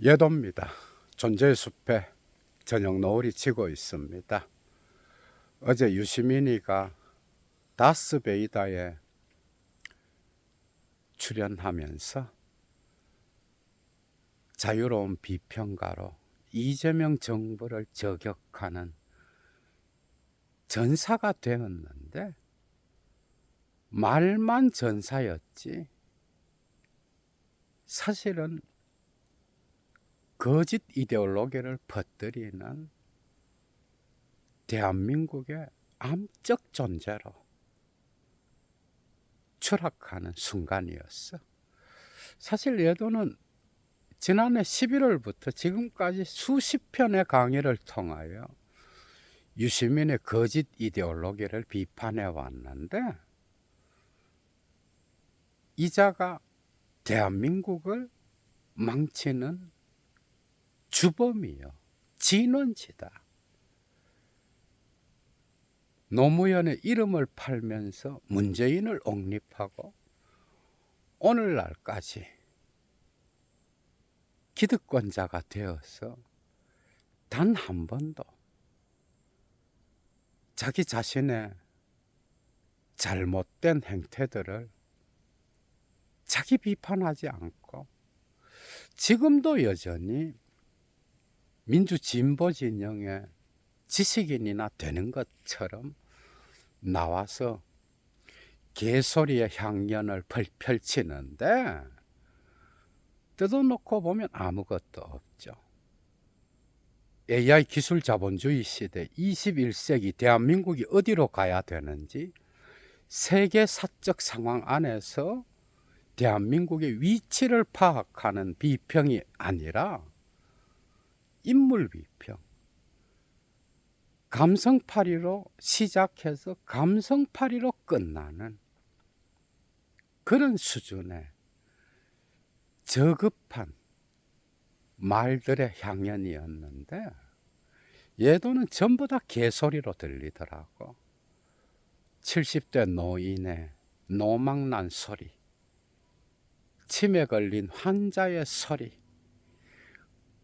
예도입니다. 존재의 숲에 저녁 노을이 지고 있습니다. 어제 유시민이가 다스베이다에 출연하면서 자유로운 비평가로 이재명 정부를 저격하는 전사가 되었는데, 말만 전사였지 사실은 거짓 이데올로기를 퍼뜨리는 대한민국의 암적 존재로 추락하는 순간이었어. 사실 예도는 지난해 11월부터 지금까지 수십 편의 강의를 통하여 유시민의 거짓 이데올로기를 비판해 왔는데, 이자가 대한민국을 망치는 주범이요, 진원지다. 노무현의 이름을 팔면서 문재인을 옹립하고 오늘날까지 기득권자가 되어서 단 한 번도 자기 자신의 잘못된 행태들을 자기 비판하지 않고 지금도 여전히 민주진보 진영의 지식인이나 되는 것처럼 나와서 개소리의 향연을 펼치는데, 뜯어놓고 보면 아무것도 없죠. AI 기술 자본주의 시대 21세기 대한민국이 어디로 가야 되는지, 세계 사적 상황 안에서 대한민국의 위치를 파악하는 비평이 아니라 인물 비평, 감성파리로 시작해서 감성파리로 끝나는 그런 수준의 저급한 말들의 향연이었는데, 예도는 전부 다 개소리로 들리더라고. 70대 노인의 노망난 소리, 치매 걸린 환자의 소리,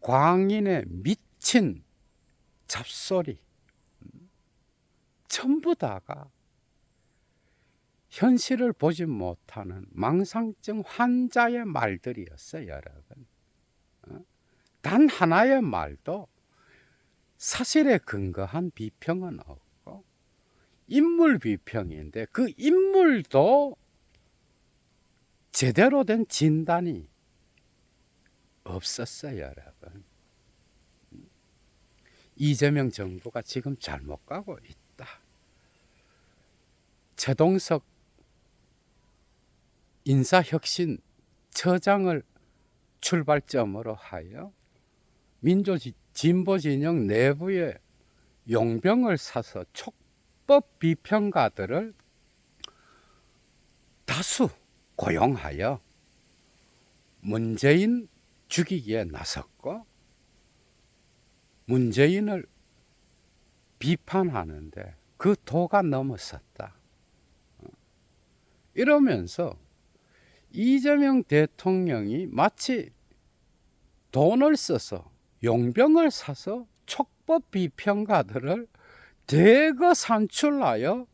광인의 미친 잡소리, 전부 다가 현실을 보지 못하는 망상증 환자의 말들이었어요, 여러분. 단 하나의 말도 사실에 근거한 비평은 없고, 인물 비평인데 그 인물도 제대로 된 진단이 없었어요, 여러분. 이재명 정부가 지금 잘못 가고 있다. 최동석 인사혁신처장을 출발점으로 하여 민주진보 진영 내부의 용병을 사서 촉법 비평가들을 다수 고용하여 문재인 죽이기에 나섰고, 문재인을 비판하는데 그 도가 넘어섰다. 이러면서 이재명 대통령이 마치 돈을 써서 용병을 사서 촉법 비평가들을 대거 산출하여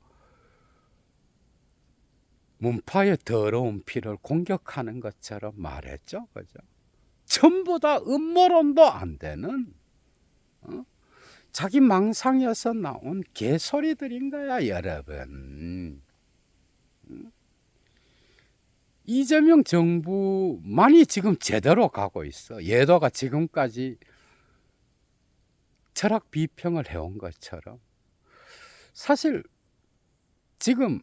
문파의 더러운 피를 공격하는 것처럼 말했죠. 그죠? 전부 다 음모론도 안 되는 자기 망상에서 나온 개소리들인 거야, 여러분. 이재명 정부만이 지금 제대로 가고 있어. 예도가 지금까지 철학 비평을 해온 것처럼. 사실 지금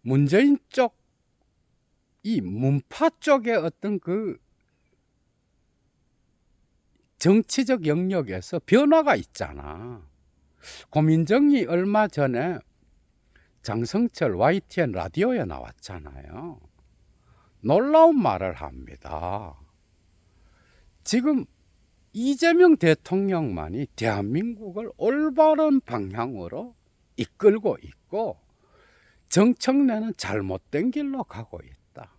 문재인 쪽, 이 문파 쪽의 어떤 그 정치적 영역에서 변화가 있잖아. 고민정이 얼마 전에 장성철 YTN 라디오에 나왔잖아요. 놀라운 말을 합니다. 지금 이재명 대통령만이 대한민국을 올바른 방향으로 이끌고 있고, 정청래는 잘못된 길로 가고 있다.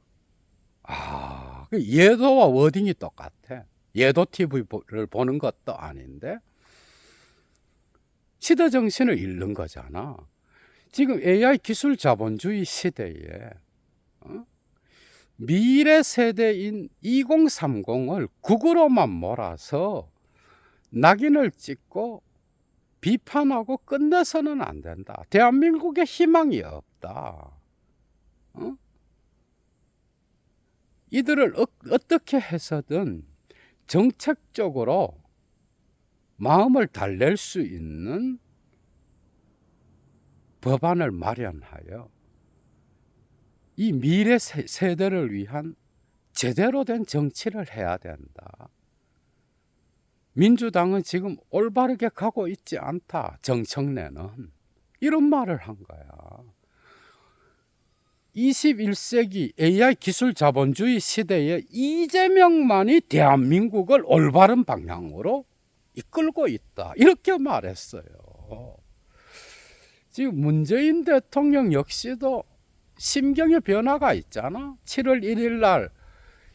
그 예도와 워딩이 똑같아. 예도 TV를 보는 것도 아닌데 시대 정신을 잃는 거잖아. 지금 AI 기술 자본주의 시대에 미래 세대인 2030을 국으로만 몰아서 낙인을 찍고 비판하고 끝내서는 안 된다. 대한민국에 희망이 없다. 이들을 어떻게 해서든 정책적으로 마음을 달랠 수 있는 법안을 마련하여 이 미래 세대를 위한 제대로 된 정치를 해야 된다. 민주당은 지금 올바르게 가고 있지 않다. 정청래는 이런 말을 한 거야. 21세기 AI 기술 자본주의 시대에 이재명만이 대한민국을 올바른 방향으로 이끌고 있다. 이렇게 말했어요. 지금 문재인 대통령 역시도 심경의 변화가 있잖아. 7월 1일 날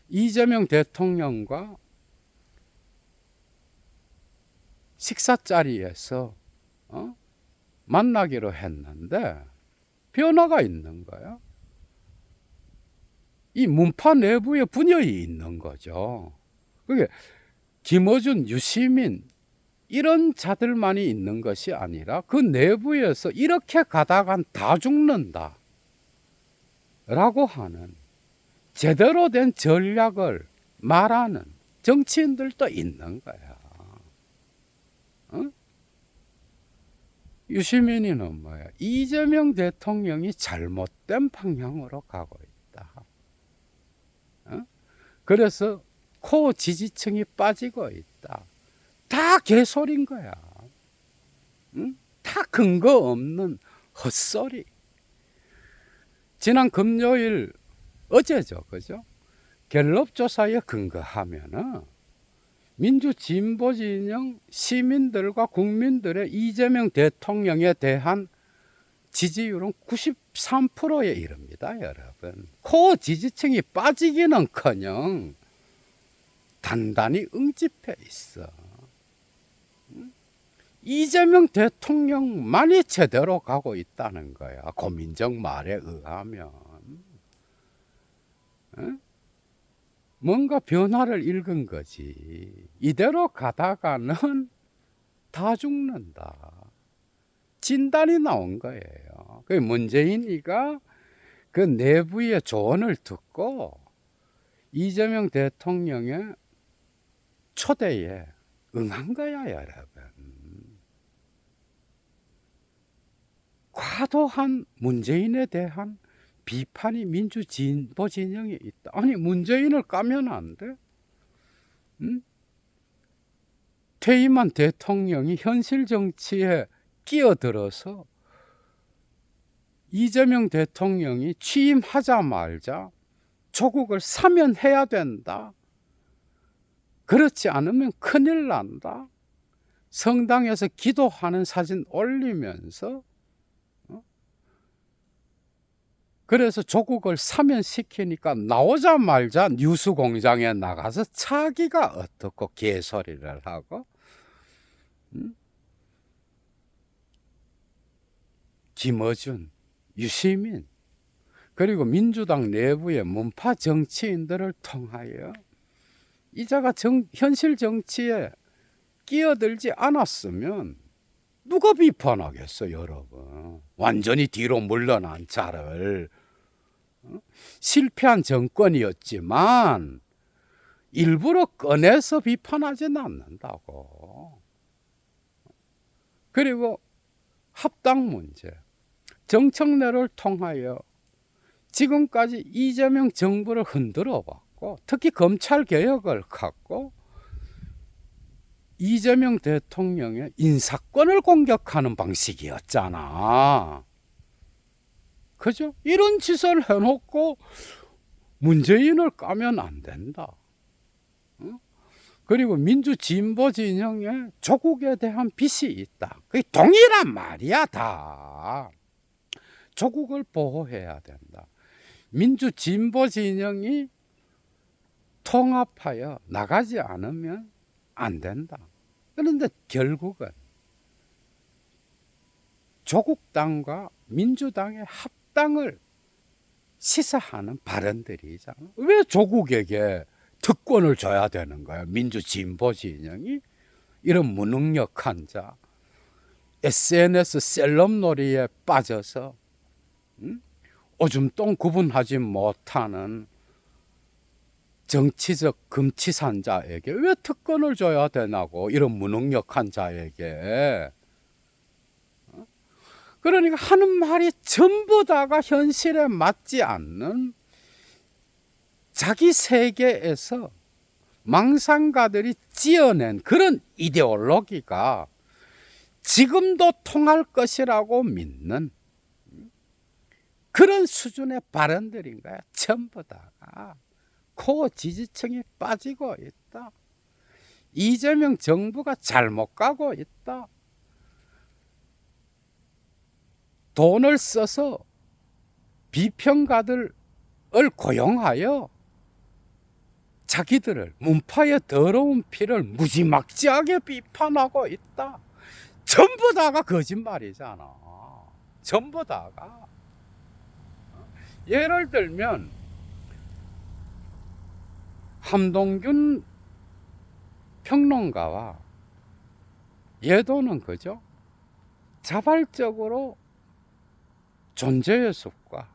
이재명 대통령과 식사 자리에서 만나기로 했는데 변화가 있는 거야. 이 문파 내부에 분열이 있는 거죠. 그게 김어준, 유시민 이런 자들만이 있는 것이 아니라 그 내부에서 이렇게 가다간 다 죽는다 라고 하는 제대로 된 전략을 말하는 정치인들도 있는 거야. 유시민이는 뭐야? 이재명 대통령이 잘못된 방향으로 가고 있다. 그래서 코어 지지층이 빠지고 있다. 다 개소리인 거야. 다 근거 없는 헛소리. 지난 금요일 어제죠, 그죠? 갤럽 조사에 근거하면은 민주 진보 진영 시민들과 국민들의 이재명 대통령에 대한 지지율은 93%에 이릅니다, 여러분. 코어 지지층이 빠지기는커녕 단단히 응집해 있어. 이재명 대통령만이 제대로 가고 있다는 거야. 고민정 말에 의하면. 뭔가 변화를 읽은 거지. 이대로 가다가는 다 죽는다. 진단이 나온 거예요. 그 문재인이가 그 내부의 조언을 듣고 이재명 대통령의 초대에 응한 거야, 여러분. 과도한 문재인에 대한 비판이 민주 진보 진영에 있다. 아니, 문재인을 까면 안 돼? 퇴임한 대통령이 현실 정치에 끼어들어서 이재명 대통령이 취임하자마자 조국을 사면해야 된다. 그렇지 않으면 큰일 난다. 성당에서 기도하는 사진 올리면서 그래서 조국을 사면시키니까 나오자마자 뉴스공장에 나가서 자기가 어떻고 개소리를 하고 김어준, 유시민 그리고 민주당 내부의 문파 정치인들을 통하여 이자가 현실 정치에 끼어들지 않았으면 누가 비판하겠어, 여러분. 완전히 뒤로 물러난 자를. 실패한 정권이었지만 일부러 꺼내서 비판하지는 않는다고. 그리고 합당 문제. 정청래를 통하여 지금까지 이재명 정부를 흔들어 봤고 특히 검찰 개혁을 갖고 이재명 대통령의 인사권을 공격하는 방식이었잖아. 그죠? 이런 짓을 해놓고 문재인을 까면 안 된다. 그리고 민주 진보 진영에 조국에 대한 빚이 있다. 그게 동일한 말이야, 다. 조국을 보호해야 된다. 민주 진보 진영이 통합하여 나가지 않으면 안 된다. 그런데 결국은 조국당과 민주당의 합당을 시사하는 발언들이잖아. 왜 조국에게 특권을 줘야 되는 거야? 민주 진보 진영이 이런 무능력한 자, SNS 셀럽놀이에 빠져서 오줌똥 구분하지 못하는 정치적 금치산자에게 왜 특권을 줘야 되나고, 이런 무능력한 자에게. 그러니까 하는 말이 전부 다가 현실에 맞지 않는 자기 세계에서 망상가들이 찌어낸 그런 이데올로기가 지금도 통할 것이라고 믿는 그런 수준의 발언들인 거야. 전부 다가 코어 지지층이 빠지고 있다. 이재명 정부가 잘못 가고 있다. 돈을 써서 비평가들을 고용하여 자기들을 문파의 더러운 피를 무지막지하게 비판하고 있다. 전부 다가 거짓말이잖아. 전부 다가. 예를 들면 함동균 평론가와 예도는 그죠? 자발적으로 존재의 숲과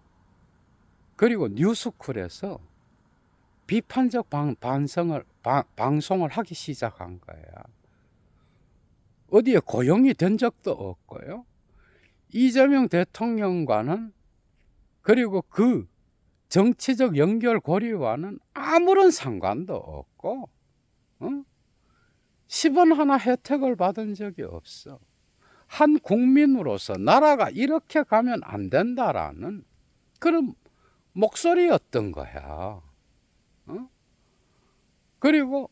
그리고 뉴스쿨에서 비판적 방송을 하기 시작한 거야. 어디에 고용이 된 적도 없고요. 이재명 대통령과는 그리고 그 정치적 연결고리와는 아무런 상관도 없고 10원 하나 혜택을 받은 적이 없어. 한 국민으로서 나라가 이렇게 가면 안 된다라는 그런 목소리였던 거야. 그리고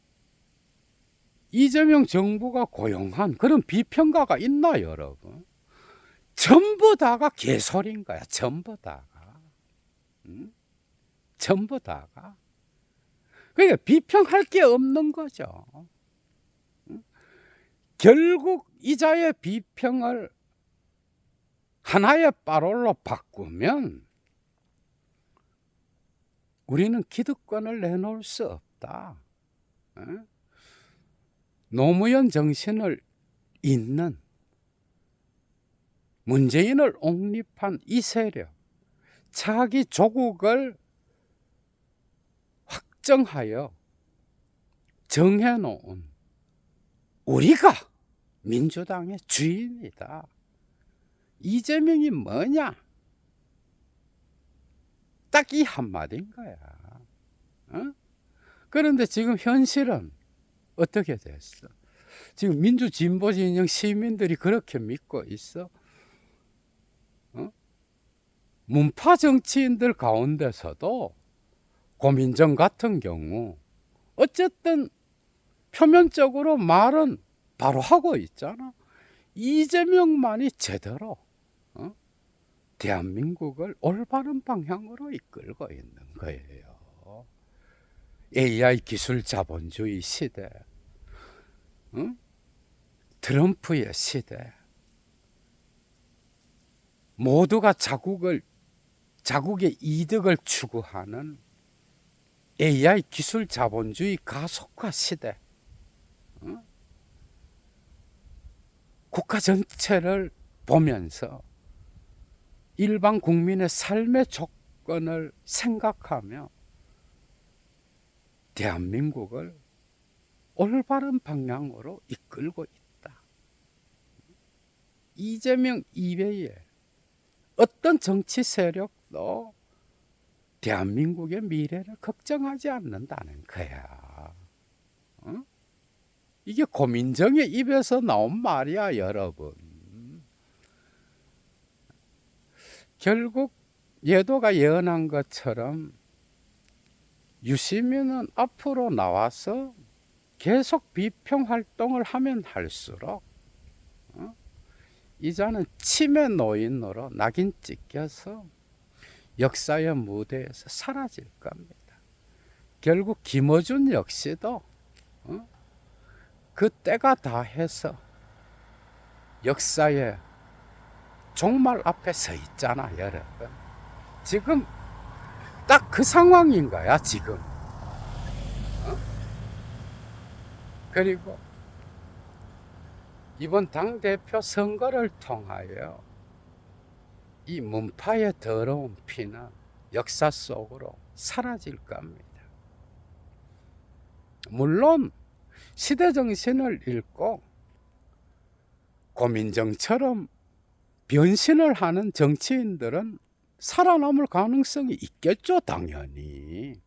이재명 정부가 고용한 그런 비평가가 있나, 여러분? 전부 다가 개소리인 거야. 전부 다가. 전부 다가. 그러니까 비평할 게 없는 거죠. 결국 이자의 비평을 하나의 빨올로 바꾸면 우리는 기득권을 내놓을 수 없다. 노무현 정신을 잇는 문재인을 옹립한 이 세력, 차기 조국을 확정하여 정해놓은 우리가 민주당의 주인이다. 이재명이 뭐냐? 딱 이 한마디인 거야. 그런데 지금 현실은 어떻게 됐어? 지금 민주 진보 진영 시민들이 그렇게 믿고 있어? 문파 정치인들 가운데서도 고민정 같은 경우 어쨌든 표면적으로 말은 바로 하고 있잖아. 이재명만이 제대로 대한민국을 올바른 방향으로 이끌고 있는 거예요. AI 기술 자본주의 시대, 트럼프의 시대, 모두가 자국의 이득을 추구하는 AI 기술 자본주의 가속화 시대, 국가 전체를 보면서 일반 국민의 삶의 조건을 생각하며 대한민국을 올바른 방향으로 이끌고 있다. 이재명 이외에 어떤 정치 세력도 대한민국의 미래를 걱정하지 않는다는 거야. 이게 고민정의 입에서 나온 말이야, 여러분. 결국 예도가 예언한 것처럼 유시민은 앞으로 나와서 계속 비평 활동을 하면 할수록 이자는 치매 노인으로 낙인 찍혀서 역사의 무대에서 사라질 겁니다. 결국 김어준 역시도 그 때가 다 해서 역사의 종말 앞에 서 있잖아, 여러분. 지금 딱 그 상황인 거야, 지금. 그리고 이번 당대표 선거를 통하여 이 문파의 더러운 피는 역사 속으로 사라질 겁니다. 물론 시대정신을 읽고 고민정처럼 변신을 하는 정치인들은 살아남을 가능성이 있겠죠, 당연히.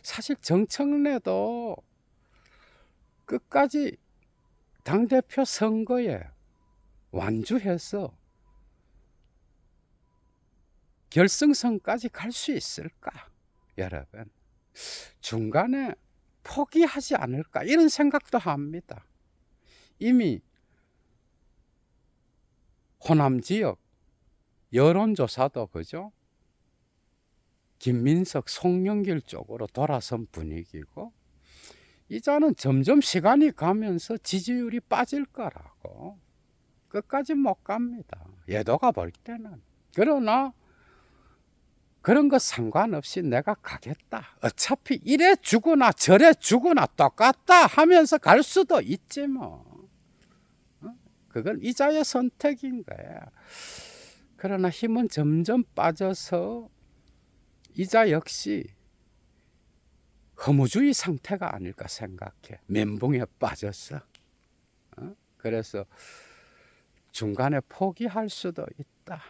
사실 정청래도 끝까지 당대표 선거에 완주해서 결승선까지 갈 수 있을까, 여러분? 중간에 포기하지 않을까, 이런 생각도 합니다. 이미 호남 지역 여론조사도 그죠? 김민석, 송영길 쪽으로 돌아선 분위기고, 이자는 점점 시간이 가면서 지지율이 빠질 거라고. 끝까지 못 갑니다, 예도가 볼 때는. 그러나 그런 거 상관없이 내가 가겠다, 어차피 이래 주거나 저래 주거나 똑같다 하면서 갈 수도 있지 뭐. 그건 이자의 선택인 거야. 그러나 힘은 점점 빠져서 이자 역시 허무주의 상태가 아닐까 생각해. 멘붕에 빠졌어. 그래서 중간에 포기할 수도 있다.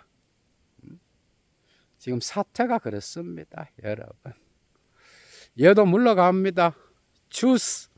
지금 사태가 그렇습니다, 여러분. 얘도 물러갑니다. 주스.